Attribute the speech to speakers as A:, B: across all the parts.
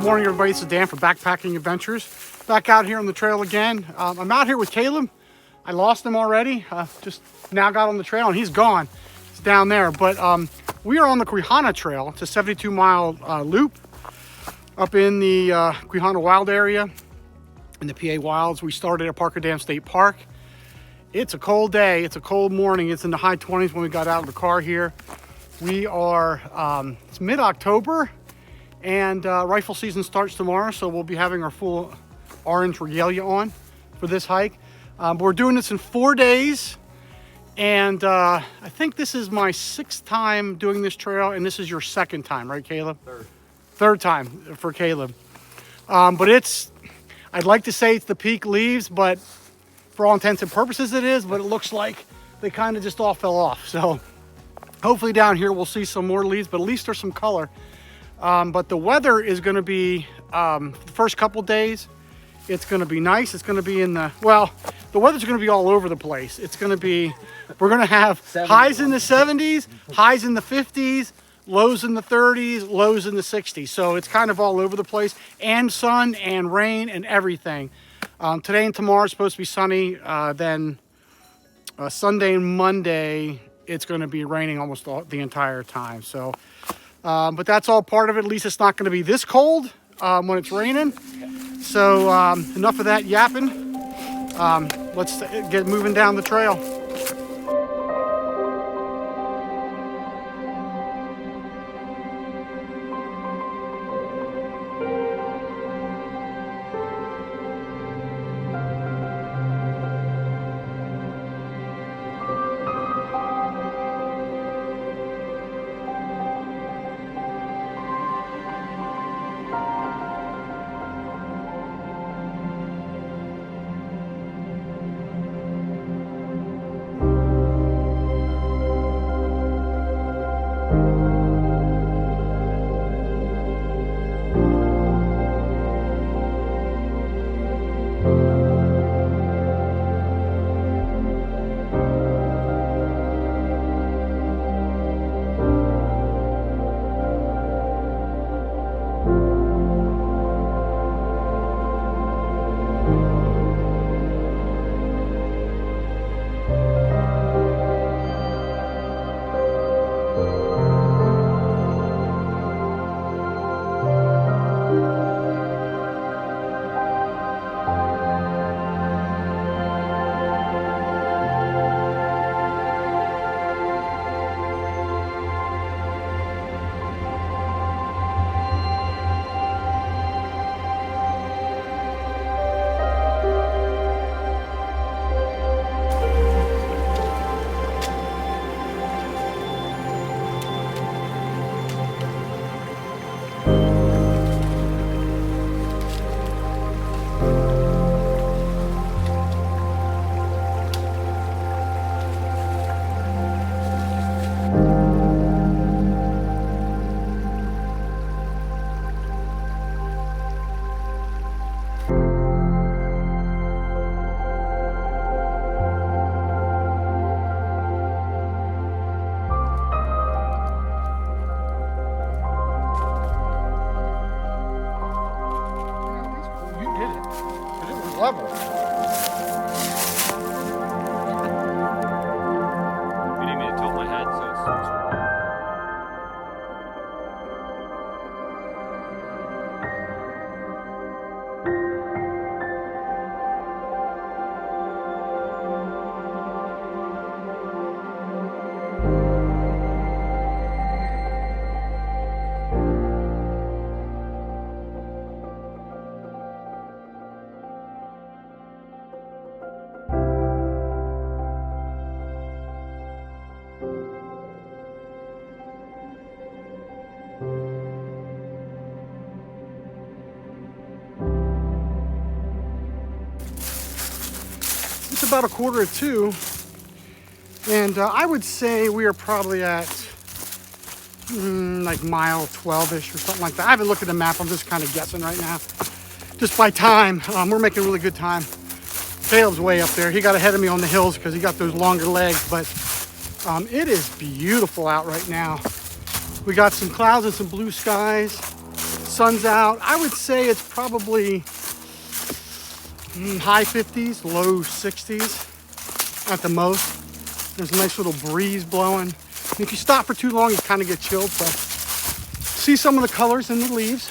A: morning, everybody. This is Dan from Backpacking Adventures. Back out here on the trail again. I'm out here with Caleb. I lost him already. Just now got on the trail and he's gone. He's down there. But we are on the Quehanna Trail. It's a 72-mile loop up in the Quehanna Wild area in the PA Wilds. We started at Parker Dam State Park. It's a cold day. It's a cold morning. It's in the high 20s when we got out of the car here. We are, it's mid-October. And rifle season starts tomorrow, so we'll be having our full orange regalia on for this hike. But we're doing this in 4 days, and I think this is my 6th time doing this trail, and this is your 2nd time, right, Caleb? Third time for Caleb. But I'd like to say it's the peak leaves, but for all intents and purposes it is, but it looks like they kind of just all fell off. So hopefully down here we'll see some more leaves, but at least there's some color. But the weather is going to be, the first couple days, it's going to be nice. It's going to be the weather's going to be all over the place. It's going to be, we're going to have highs in the 70s, highs in the 50s, lows in the 30s, lows in the 60s. So it's kind of all over the place, and sun and rain and everything. Today and tomorrow is supposed to be sunny. Then Sunday and Monday, it's going to be raining almost the entire time. So. But that's all part of it. At least it's not going to be this cold when it's raining. So enough of that yapping. Let's get moving down the trail. Level.
B: You need me to tilt my head so it's...
A: It's about 1:45, and I would say we are probably at like mile 12-ish or something like that. I haven't looked at the map. I'm just kind of guessing right now. Just by time, we're making really good time. Caleb's way up there. He got ahead of me on the hills because he got those longer legs, but it is beautiful out right now. We got some clouds and some blue skies. sun's out. I would say it's probably high 50s, low 60s at the most. There's a nice little breeze blowing. And if you stop for too long, you kind of get chilled. So see some of the colors in the leaves.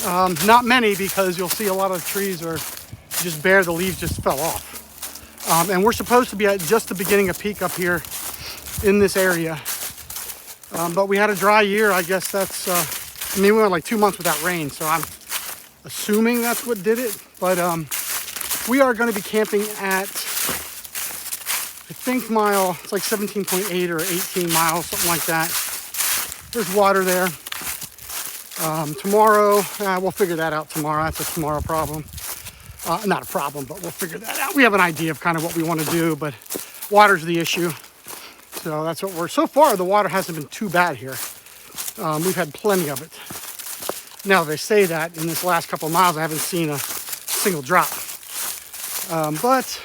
A: Not many, because you'll see a lot of trees are just bare. The leaves just fell off. And we're supposed to be at just the beginning of peak up here in this area. But we had a dry year. I guess that's, I mean, we went like 2 months without rain, so I'm assuming that's what did it. But we are going to be camping at, I think, it's like 17.8 or 18 miles, something like that. There's water there. Tomorrow, we'll figure that out tomorrow. That's a tomorrow problem. Not a problem, but we'll figure that out. We have an idea of kind of what we want to do, but water's the issue. So that's what so far the water hasn't been too bad here. We've had plenty of it. Now they say that in this last couple of miles, I haven't seen a single drop. But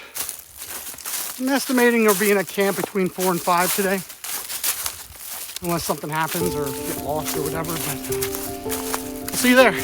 A: I'm estimating there being at camp between 4 and 5 today. Unless something happens or get lost or whatever, but I'll see you there.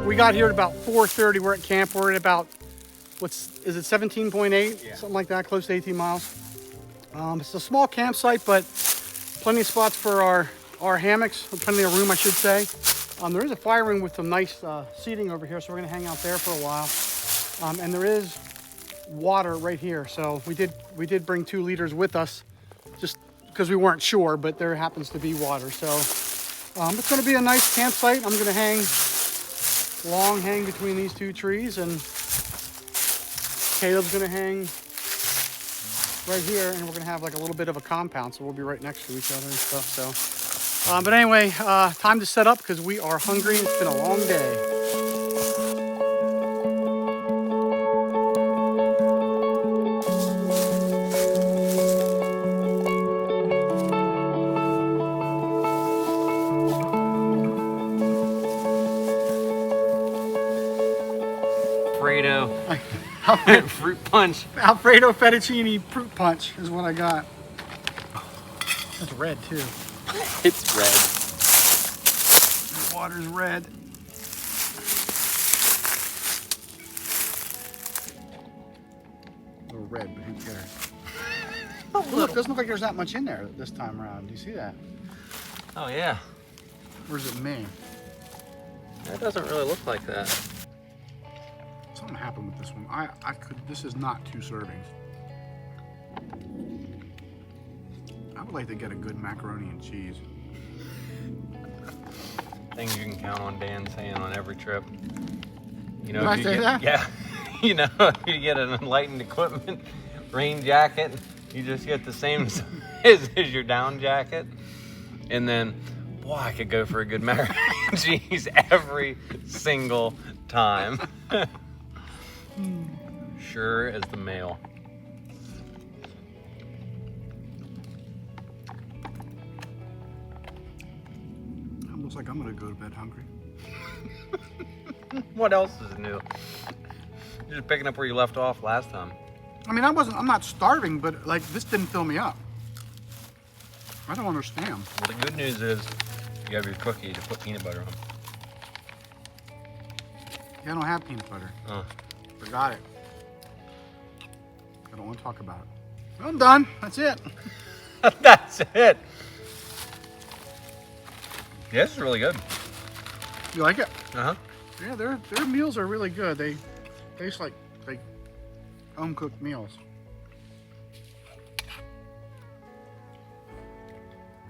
A: We got here at about 4:30. We're at camp. We're at about, is it 17.8?
B: Yeah.
A: Something like that, close to 18 miles. It's a small campsite, but plenty of spots for our hammocks, plenty of room, I should say. There is a fire ring with some nice seating over here, so we're gonna hang out there for a while. And there is water right here. So we did bring 2 liters with us, just because we weren't sure, but there happens to be water. So it's gonna be a nice campsite. I'm gonna long hang between these 2 trees, and Caleb's gonna hang right here, and we're gonna have like a little bit of a compound, so we'll be right next to each other and stuff. So but anyway, time to set up because we are hungry. It's been a long day.
B: Fruit punch.
A: Alfredo fettuccine fruit punch is what I got. It's red too.
B: It's red.
A: The water's red. A little red, but who cares? Look, doesn't look like there's that much in there this time around. Do you see that?
B: Oh yeah.
A: Or is it me?
B: That doesn't really look like that.
A: Something happened with this one. This is not 2 servings. I would like to get a good macaroni and cheese.
B: Things you can count on Dan saying on every trip. You know,
A: Did I say that?
B: Yeah. You know, if you get an enlightened equipment rain jacket, you just get the same size as your down jacket. And then, boy, I could go for a good macaroni and cheese every single time. Sure as the mail.
A: Looks like I'm gonna go to bed hungry.
B: What else is new? You're just picking up where you left off last time.
A: I mean, I'm not starving, but like this didn't fill me up. I don't understand.
B: Well, the good news is you have your cookie to put peanut butter on.
A: Yeah, I don't have peanut butter.
B: Oh.
A: Forgot it. I don't want to talk about it. I'm done. That's it.
B: That's it. Yeah, this is really good.
A: You like it?
B: Uh-huh.
A: Yeah, their meals are really good. They taste like home cooked meals.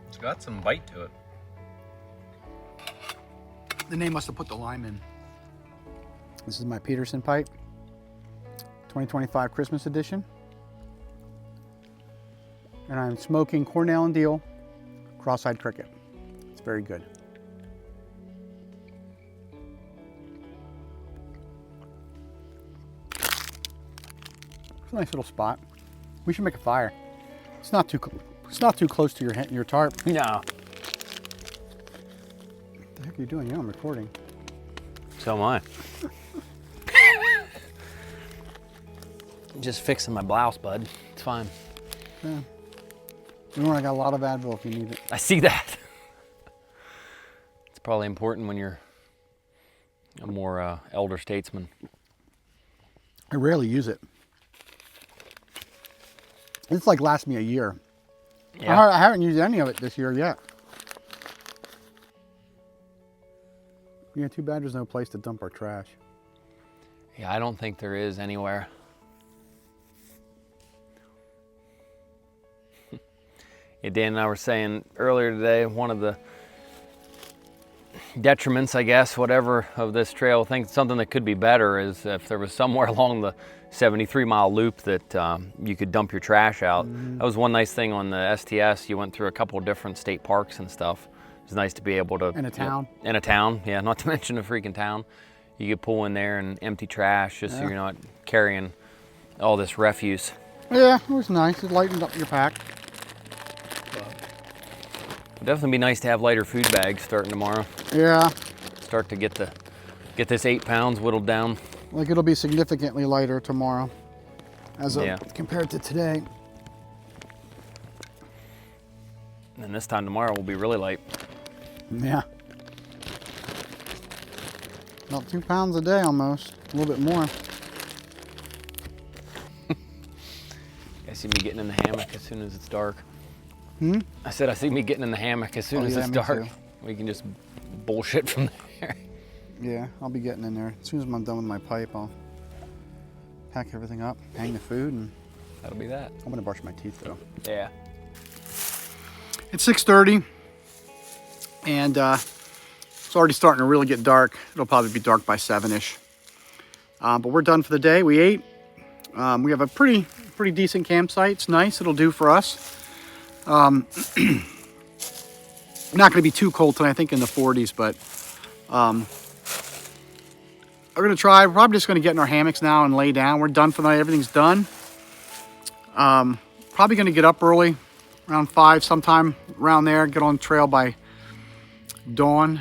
B: It's got some bite to it.
A: Then they must have put the lime in. This is my Peterson pipe, 2025 Christmas edition. And I'm smoking Cornell and Deal cross-eyed cricket. It's very good. It's a nice little spot. We should make a fire. It's not too close to your tarp.
B: No.
A: What the heck are you doing? Yeah, I'm recording.
B: So am I. Just fixing my blouse, bud. It's fine.
A: Yeah. You know, I got a lot of Advil if you need it.
B: I see that. It's probably important when you're a more elder statesman.
A: I rarely use it. It's like lasts me a year.
B: Yeah.
A: I haven't used any of it this year yet. Yeah, too bad there's no place to dump our trash.
B: Yeah, I don't think there is anywhere. Yeah, Dan and I were saying earlier today, one of the detriments, I guess, whatever, of this trail, I think something that could be better is if there was somewhere along the 73-mile loop that you could dump your trash out.
A: Mm-hmm.
B: That was one nice thing on the STS. You went through a couple of different state parks and stuff. It was nice to be able to...
A: In a town.
B: In a town, yeah, not to mention a freaking town. You could pull in there and empty trash just so you're not carrying all this refuse.
A: Yeah, it was nice. It lightened up your pack.
B: It'd definitely be nice to have lighter food bags starting tomorrow.
A: Yeah.
B: Start to get this 8 pounds whittled down.
A: Like it'll be significantly lighter tomorrow as compared to today.
B: And this time tomorrow will be really light.
A: Yeah. About 2 pounds a day almost. A little bit more.
B: I see me getting in the hammock as soon as it's dark.
A: Hmm?
B: I said I see me getting in the hammock as soon as it's dark.
A: Too.
B: We can just bullshit from there.
A: Yeah, I'll be getting in there. As soon as I'm done with my pipe, I'll pack everything up, hang the food, and
B: That'll be that.
A: I'm gonna brush my teeth though.
B: Yeah.
A: It's 6:30, and it's already starting to really get dark. It'll probably be dark by 7-ish. But we're done for the day. We ate. We have a pretty decent campsite. It's nice. It'll do for us. Not going to be too cold tonight. I think in the 40s, but we're going to try. We're probably just going to get in our hammocks now and lay down. We're done for the night. Everything's done. Probably going to get up early, around 5 sometime around there. Get on the trail by dawn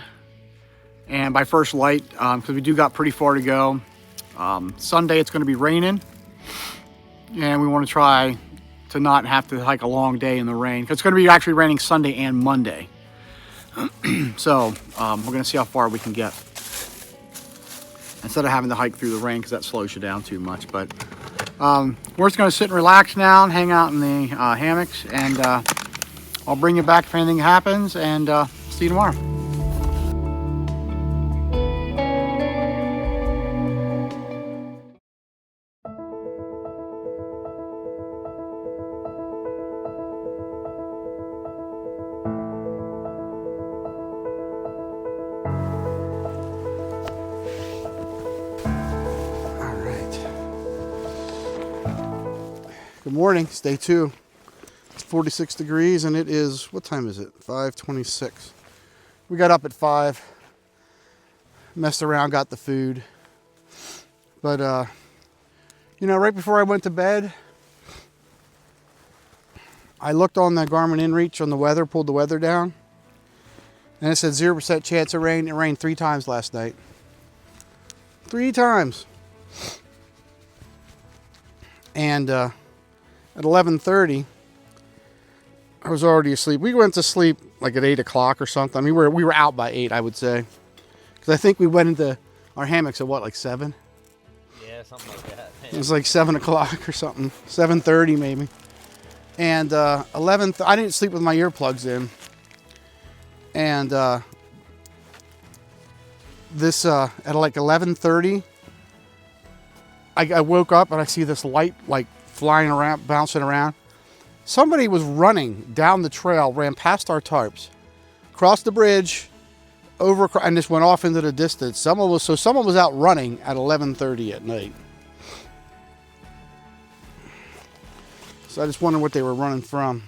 A: and by first light, because we do got pretty far to go. Sunday it's going to be raining, and we want to try to not have to hike a long day in the rain, because it's going to be actually raining Sunday and Monday. So we're going to see how far we can get instead of having to hike through the rain, because that slows you down too much. But we're just going to sit and relax now and hang out in the hammocks, and I'll bring you back if anything happens, and see you tomorrow. Good morning, it's day 2. It's 46 degrees and it is, what time is it? 5:26. We got up at 5, messed around, got the food. But, you know, right before I went to bed, I looked on the Garmin InReach on the weather, pulled the weather down, and it said 0% chance of rain. It rained 3 times last night. 3 times. And, at 11:30, I was already asleep. We went to sleep like at 8 o'clock or something. I mean, we were out by 8, I would say, because I think we went into our hammocks at what, like 7?
B: Yeah, something like that.
A: It was like 7 o'clock or something, 7:30 maybe. And 11. I didn't sleep with my earplugs in. And this at like 11:30. I woke up and I see this light like flying around, bouncing around. Somebody was running down the trail, ran past our tarps, crossed the bridge, over, and just went off into the distance. Someone was out running at 11:30 at night. So I just wondered what they were running from.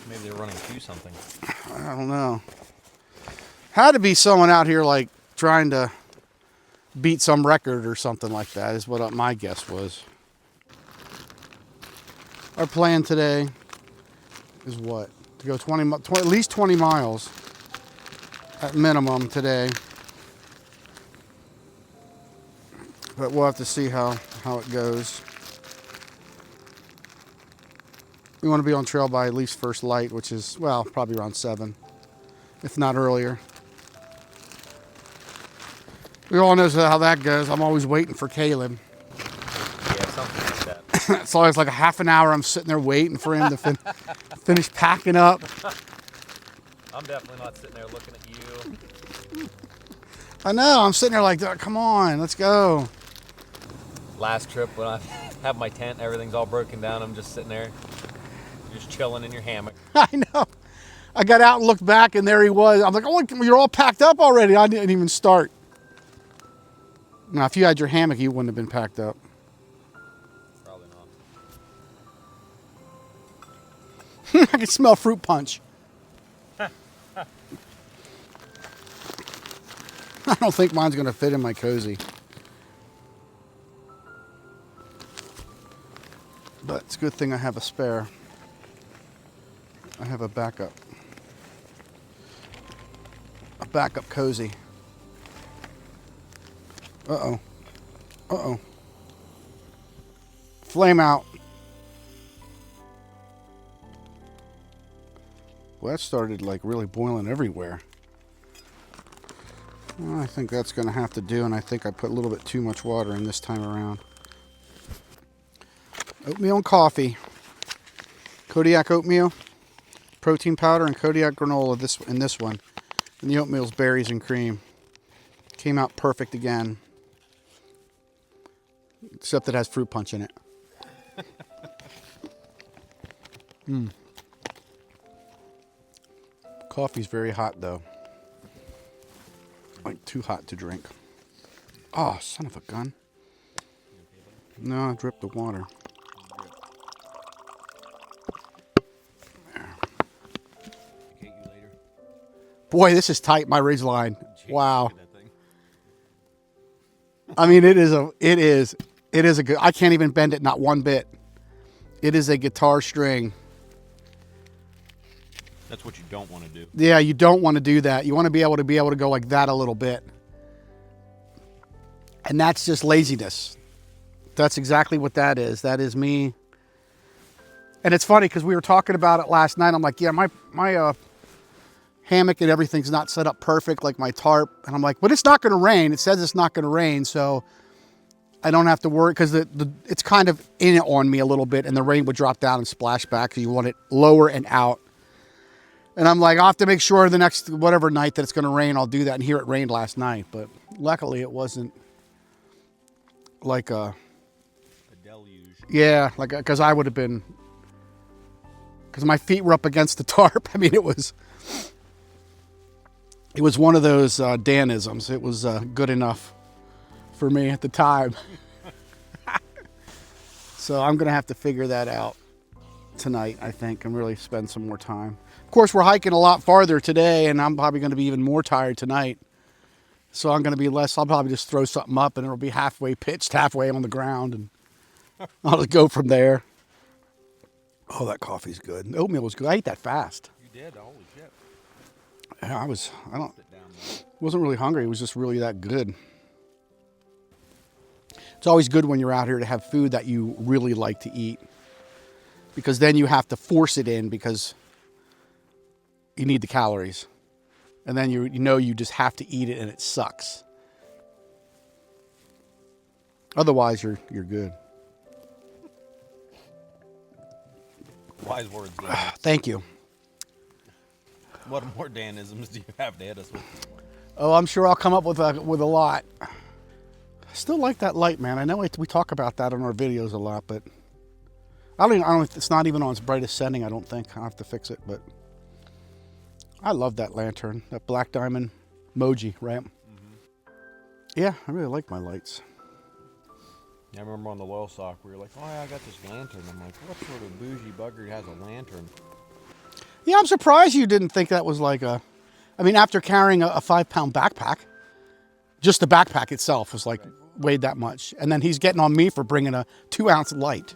B: Maybe they're running to something.
A: I don't know. Had to be someone out here like trying to beat some record or something like that is what my guess was. Our plan today is what? To go at least 20 miles at minimum today. But we'll have to see how it goes. We want to be on trail by at least first light, which is, well, probably around 7, if not earlier. We all know how that goes. I'm always waiting for Caleb.
B: Yeah, something like that.
A: It's always like a half an hour I'm sitting there waiting for him to finish packing up.
B: I'm definitely not sitting there looking at you.
A: I know. I'm sitting there like, come on, let's go.
B: Last trip when I have my tent, everything's all broken down. I'm just sitting there, just chilling in your hammock.
A: I know. I got out and looked back, and there he was. I'm like, oh, you're all packed up already. I didn't even start. Now, if you had your hammock, you wouldn't have been packed up.
B: Probably not.
A: I can smell fruit punch. I don't think mine's going to fit in my cozy. But it's a good thing I have a spare. I have a backup. A backup cozy. Uh-oh. Uh-oh. Flame out. Well, that started like really boiling everywhere. Well, I think that's going to have to do, and I think I put a little bit too much water in this time around. Oatmeal and coffee. Kodiak oatmeal, protein powder, and Kodiak granola in this one. And the oatmeal's berries and cream. Came out perfect again. Except it has fruit punch in it. Coffee's very hot though. Like too hot to drink. Oh, son of a gun. No, I dripped the water. Boy, this is tight, my ridge line. Wow. I mean, it is a good, I can't even bend it, not one bit. It is a guitar string.
B: That's what you don't want to do.
A: Yeah, you don't want to do that. You want to be able to go like that a little bit. And that's just laziness. That's exactly what that is. That is me. And it's funny because we were talking about it last night. I'm like, yeah, my hammock and everything's not set up perfect, like my tarp. And I'm like, but it's not going to rain. It says it's not going to rain, so I don't have to worry because it's kind of in it on me a little bit, and the rain would drop down and splash back. So you want it lower and out. And I'm like, I'll have to make sure the next whatever night that it's going to rain, I'll do that. And here it rained last night, but luckily it wasn't like a
B: deluge.
A: Yeah, like because I would have been, because my feet were up against the tarp. I mean, it was one of those Danisms. It was good enough for me at the time. So I'm gonna have to figure that out tonight, I think, and really spend some more time. Of course, we're hiking a lot farther today, and I'm probably going to be even more tired tonight. So I'm going to be less. I'll probably just throw something up, and it'll be halfway pitched, halfway on the ground, and I'll just go from there. Oh, that coffee's good. The oatmeal was good. I ate that fast.
B: You did? Holy shit.
A: Yeah, wasn't really hungry. It was just really that good. It's always good when you're out here to have food that you really like to eat, because then you have to force it in because you need the calories. And then you know you just have to eat it, and it sucks. Otherwise, you're good.
B: Wise words.
A: Thank you.
B: What more Danisms do you have to hit us with?
A: Oh, I'm sure I'll come up with a lot. I still like that light, man. I know we talk about that in our videos a lot, but I don't. It's not even on its brightest setting. I don't think I will have to fix it, but I love that lantern, that black diamond Moji, right? Yeah, I really like my lights.
B: I remember on the well sock, we were like, oh yeah, I got this lantern. I'm like, what sort of bougie bugger has a lantern?
A: Yeah, I'm surprised you didn't think that was like a, I mean, after carrying a 5-pound backpack, just the backpack itself was like weighed that much. And then he's getting on me for bringing a 2-ounce light.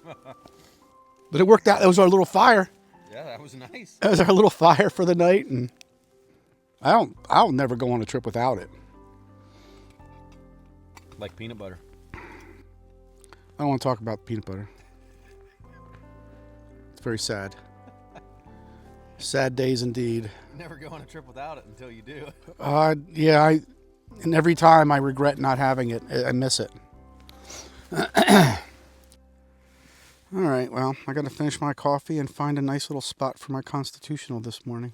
A: But it worked out. That was our little fire.
B: Yeah, that was nice.
A: That was our little fire for the night. And I'll never go on a trip without it.
B: Like peanut butter.
A: I don't want to talk about peanut butter. It's very sad. Sad days indeed.
B: Never go on a trip without it until you do.
A: Yeah, and every time I regret not having it. I miss it. All right, well, I got to finish my coffee and find a nice little spot for my constitutional this morning,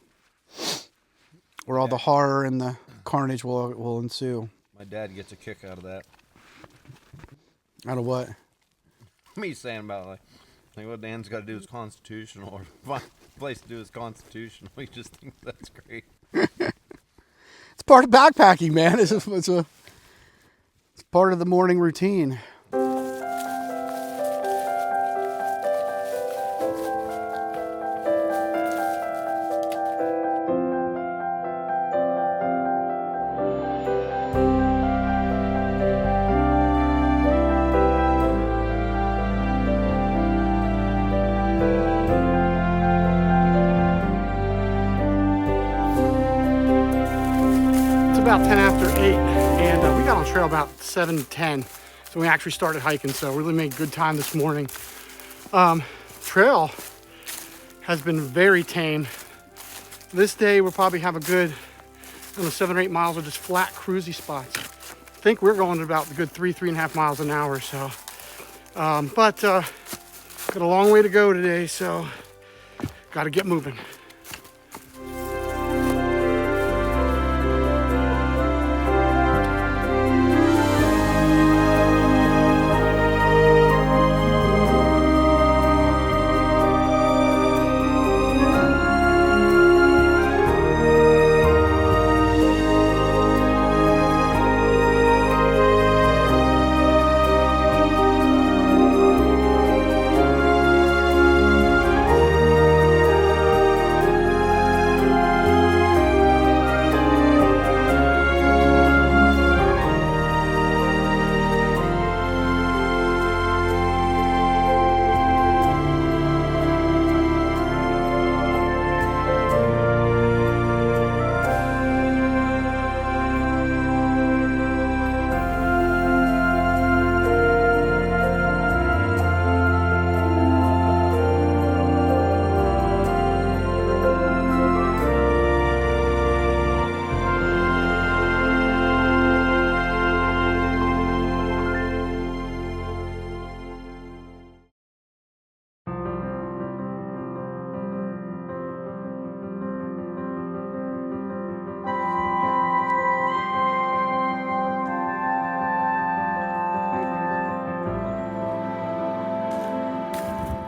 A: where all the horror and the carnage will ensue.
B: My dad gets a kick out of that.
A: Out of what?
B: Me saying about like what Dan's got to do is constitutional, or find a place to do is constitutional. He just thinks that's great.
A: It's part of backpacking, man. It's part of the morning routine. About 10 after 8, and we got on trail about 7:10, so we actually started hiking, so really made good time this morning. Trail has been very tame. This day we'll probably have a good 7 or 8 miles of just flat cruisy spots. I think we're going at about a good 3.5 miles an hour, so but got a long way to go today, so got to get moving.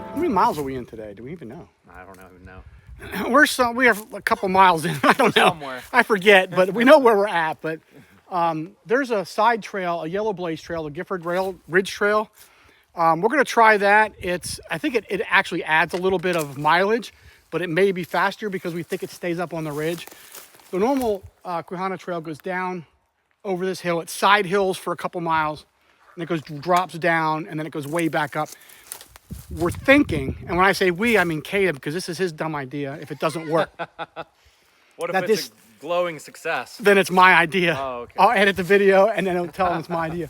A: How many miles are we in today? Do we even know?
B: I don't even know.
A: We have a couple miles in. I don't know.
B: Somewhere.
A: I forget, but we know where we're at. But there's a side trail, a yellow blaze trail, the Gifford Ridge Trail. We're going to try that. I think it actually adds a little bit of mileage, but it may be faster because we think it stays up on the ridge. The normal Quehanna Trail goes down over this hill. It's side hills for a couple miles, and it drops down, and then it goes way back up. We're thinking, and when I say we, I mean Caleb, because this is his dumb idea. If it doesn't work,
C: what if it's a glowing success?
A: Then it's my idea.
C: Oh, okay.
A: I'll edit the video and then I'll tell him it's my idea.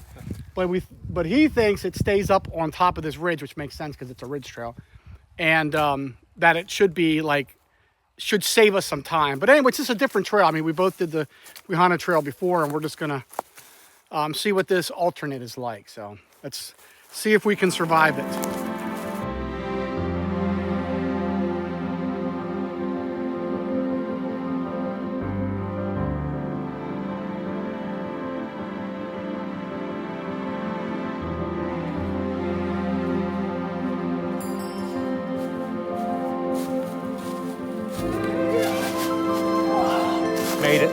A: But he thinks it stays up on top of this ridge, which makes sense because it's a ridge trail, and that it should save us some time. But anyway, it's just a different trail. I mean, we both did the Quehanna Trail before, and we're just gonna see what this alternate is like. So let's see if we can survive it. made it.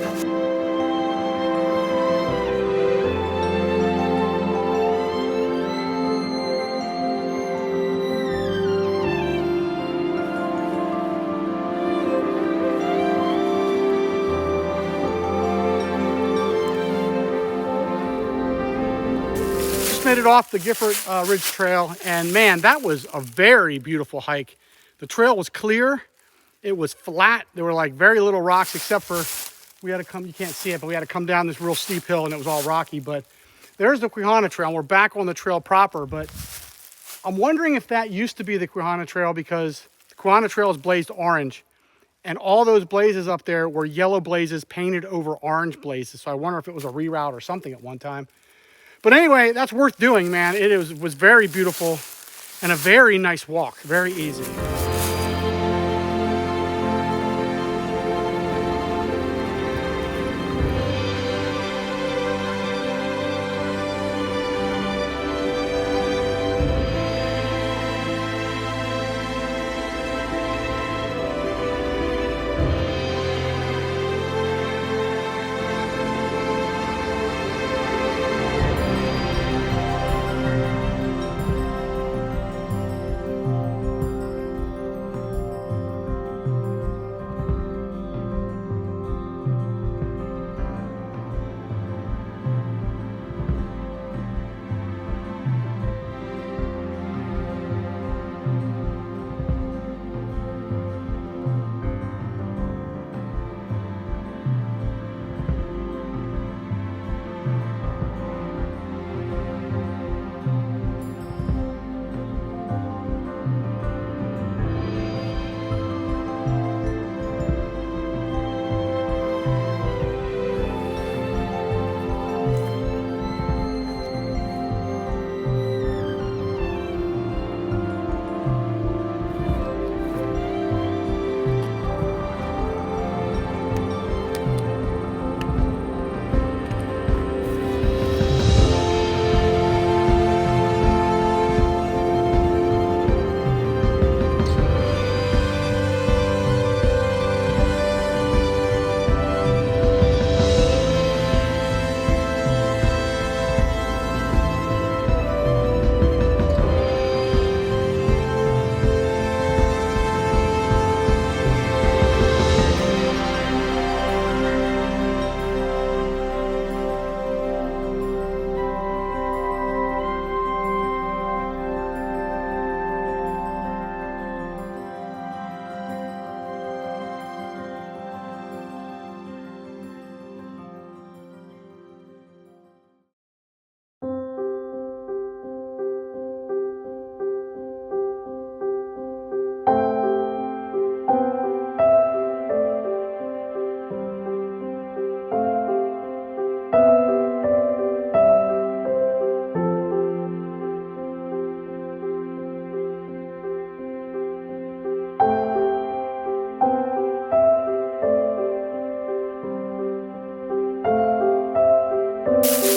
A: Made it off the Gifford Ridge Trail, and man, that was a very beautiful hike. The trail was clear, it was flat, there were like very little rocks except for, we had to come, you can't see it, but we had to come down this real steep hill and it was all rocky. But there's the Quehanna Trail, and we're back on the trail proper. But I'm wondering if that used to be the Quehanna Trail, because the Quehanna Trail is blazed orange, and all those blazes up there were yellow blazes painted over orange blazes. So I wonder if it was a reroute or something at one time. But anyway, that's worth doing, man. It was very beautiful and a very nice walk, very easy.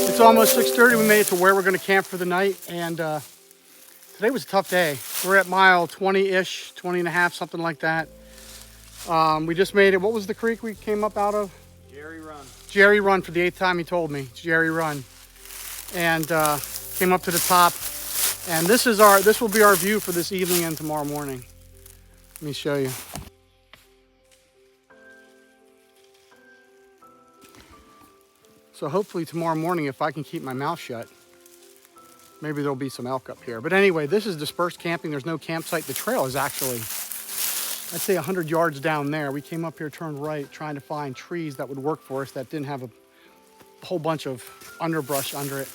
A: It's almost 6:30. We made it to where we're going to camp for the night, and today was a tough day. We're at mile 20-ish, 20 and a half, something like that. We just made it. What was the creek we came up out of?
C: Jerry Run.
A: Jerry Run, for the 8th time he told me. It's Jerry Run. And came up to the top. And this will be our view for this evening and tomorrow morning. Let me show you. So hopefully tomorrow morning, if I can keep my mouth shut, maybe there'll be some elk up here. But anyway, this is dispersed camping. There's no campsite. The trail is actually, I'd say 100 yards down there. We came up here, turned right, trying to find trees that would work for us that didn't have a whole bunch of underbrush under it.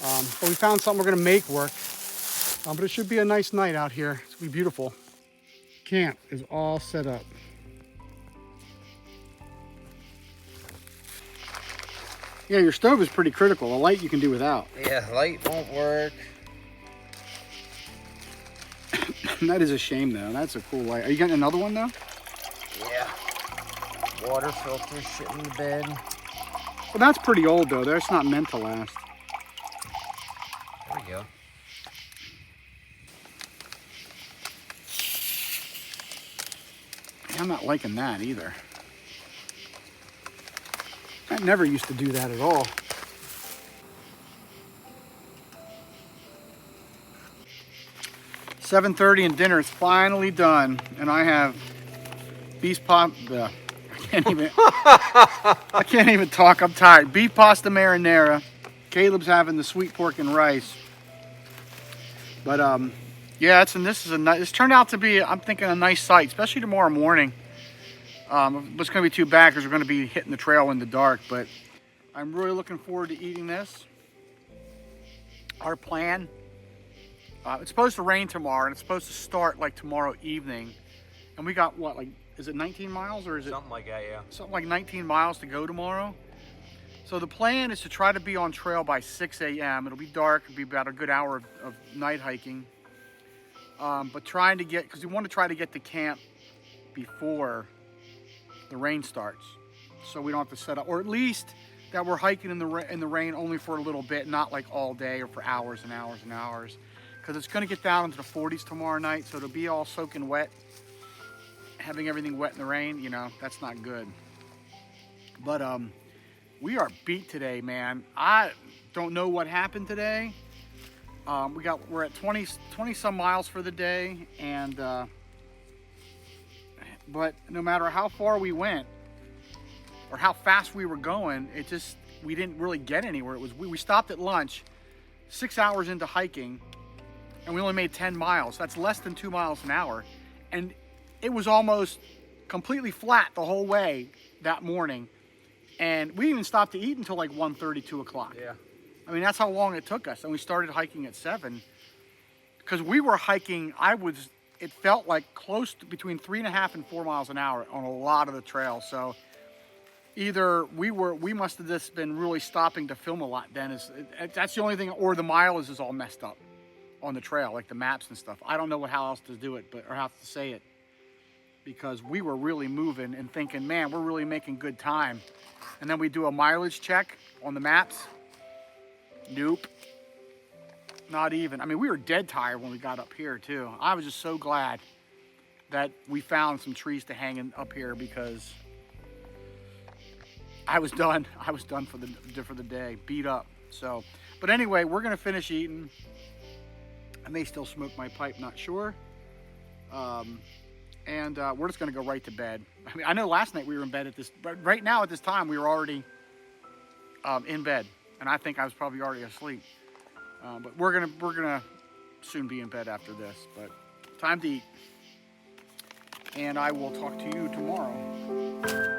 A: But we found something we're gonna make work. But it should be a nice night out here. It's gonna be beautiful. Camp is all set up. Yeah, your stove is pretty critical. A light you can do without.
B: Yeah, light won't work.
A: That is a shame, though. That's a cool light. Are you getting another one, though?
B: Yeah. Water filter shit in the bed.
A: Well, that's pretty old, though. That's not meant to last.
B: There we go.
A: I'm not liking that either. I never used to do that at all. "7:30 and dinner is finally done, and I have beef pop. I can't even talk. I'm tired. Beef pasta marinara. Caleb's having the sweet pork and rice. But yeah, this turned out to be, I'm thinking, a nice sight, especially tomorrow morning. It's going to be too bad because we're going to be hitting the trail in the dark, but I'm really looking forward to eating this. Our plan, it's supposed to rain tomorrow, and it's supposed to start like tomorrow evening. And we got what, like, is it 19 miles or is it?
B: Something like that, yeah.
A: Something like 19 miles to go tomorrow. So the plan is to try to be on trail by 6 a.m. It'll be dark. It'll be about a good hour of night hiking. But trying to get, because we want to try to get to camp before the rain starts, so we don't have to set up, or at least that we're hiking in the rain only for a little bit, not like all day or for hours and hours and hours, because it's going to get down into the 40s tomorrow night, so it'll be all soaking wet. Having everything wet in the rain, you know, that's not good. But we are beat today, man. I don't know what happened today. We're at 20 some miles for the day, and but no matter how far we went or how fast we were going, we didn't really get anywhere. We stopped at lunch, 6 hours into hiking, and we only made 10 miles. That's less than 2 miles an hour, and it was almost completely flat the whole way that morning. And we even stopped to eat until like 1:30, 2 o'clock.
B: Yeah.
A: I mean, that's how long it took us. And we started hiking at 7. Because we were hiking, it felt like close to between 3.5 and 4 miles an hour on a lot of the trail. So either we must have just been really stopping to film a lot then. That's the only thing, or the mileage is all messed up on the trail, like the maps and stuff. I don't know how else to do it, or how to say it. Because we were really moving and thinking, man, we're really making good time. And then we do a mileage check on the maps. Nope. Not even. I mean, we were dead tired when we got up here too. I was just so glad that we found some trees to hang up here, because I was done. I was done for the day, beat up. So, but anyway, we're gonna finish eating. I may still smoke my pipe, not sure. And we're just gonna go right to bed. I mean, I know last night we were in bed but right now at this time we were already in bed, and I think I was probably already asleep. But we're gonna soon be in bed after this. But time to eat, and I will talk to you tomorrow.